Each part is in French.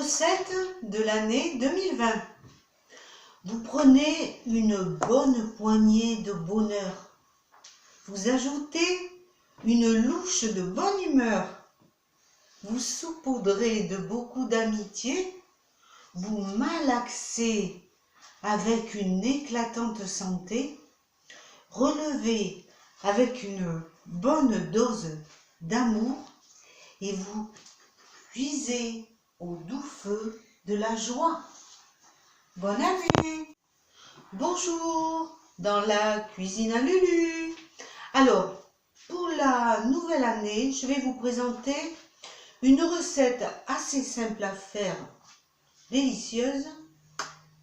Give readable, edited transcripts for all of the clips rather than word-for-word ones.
recette de l'année 2020. Vous prenez une bonne poignée de bonheur. Vous ajoutez une louche de bonne humeur. Vous saupoudrez de beaucoup d'amitié. Vous malaxez avec une éclatante santé. Relevez avec une bonne dose d'amour et vous puisez au doux feu de la joie. Bonne année! Bonjour dans la cuisine à Lulu. Alors, pour la nouvelle année, je vais vous présenter une recette assez simple à faire, délicieuse,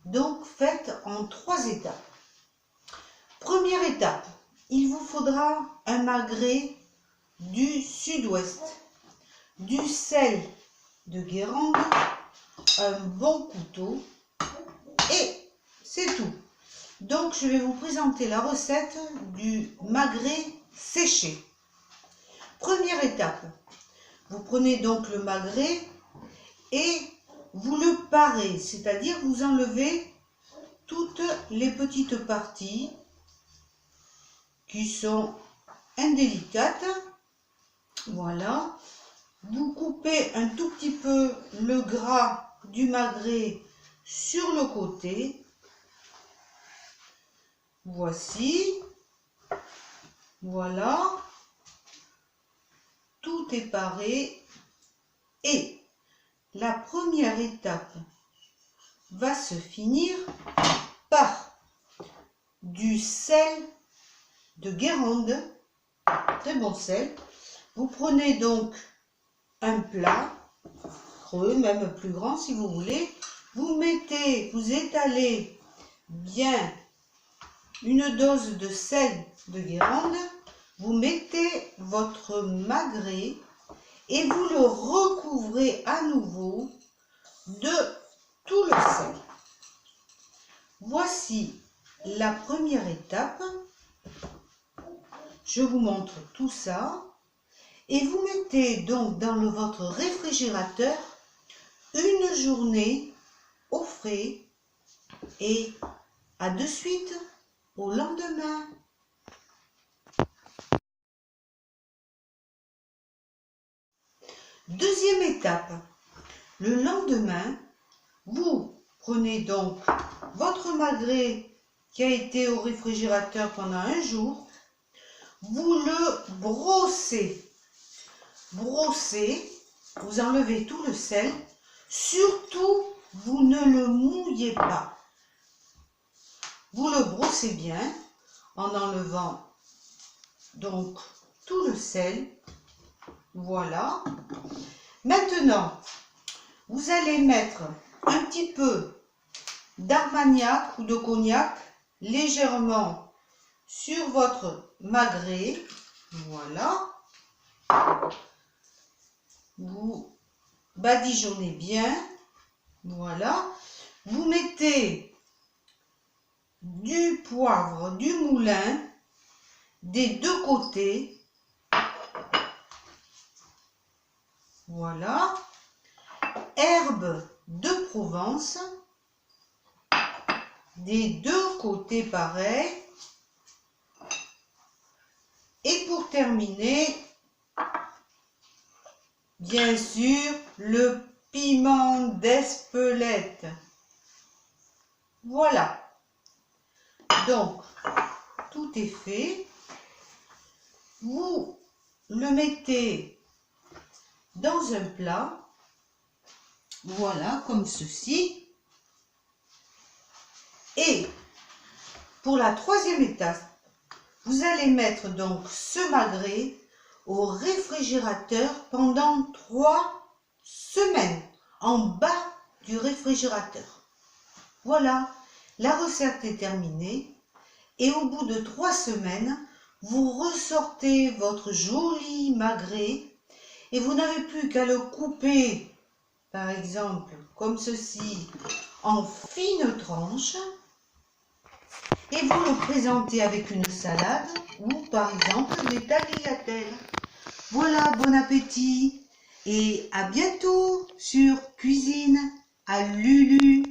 donc faite en 3 étapes. Première étape, il vous faudra un magret du sud-ouest, du sel de Guérande, un bon couteau et c'est tout. Donc je vais vous présenter la recette du magret séché. Première étape, vous prenez donc le magret et vous le parez, c'est-à-dire vous enlevez toutes les petites parties qui sont indélicates. Voilà. Vous coupez un tout petit peu le gras du magret sur le côté. Voici. Voilà. Tout est paré. Et la première étape va se finir par du sel de Guérande. Très bon sel. Vous prenez donc un plat creux, même plus grand si vous voulez, vous étalez bien une dose de sel de Guérande, vous mettez votre magret et vous le recouvrez à nouveau de tout le sel. Voici la première étape. Je vous montre tout ça. Et vous mettez donc dans votre réfrigérateur une journée au frais et à de suite au lendemain. Deuxième étape, le lendemain, vous prenez donc votre magret qui a été au réfrigérateur pendant un jour, vous le brossez. Brossez, vous enlevez tout le sel, surtout vous ne le mouillez pas. Vous le brossez bien en enlevant donc tout le sel. Voilà. Maintenant, vous allez mettre un petit peu d'armagnac ou de cognac légèrement sur votre magret. Voilà. Vous badigeonnez bien, voilà. Vous mettez du poivre, du moulin des deux côtés, voilà. Herbes de Provence des deux côtés pareil. Et pour terminer, bien sûr, le piment d'Espelette. Voilà. Donc, tout est fait. Vous le mettez dans un plat. Voilà, comme ceci. Et pour la troisième étape, vous allez mettre donc ce magret au réfrigérateur pendant 3 semaines en bas du réfrigérateur. Voilà, la recette est terminée et au bout de 3 semaines, vous ressortez votre joli magret et vous n'avez plus qu'à le couper, par exemple, comme ceci, en fines tranches et vous le présentez avec une salade ou par exemple des tagliatelles. Voilà, bon appétit et à bientôt sur Cuisine à Lulu.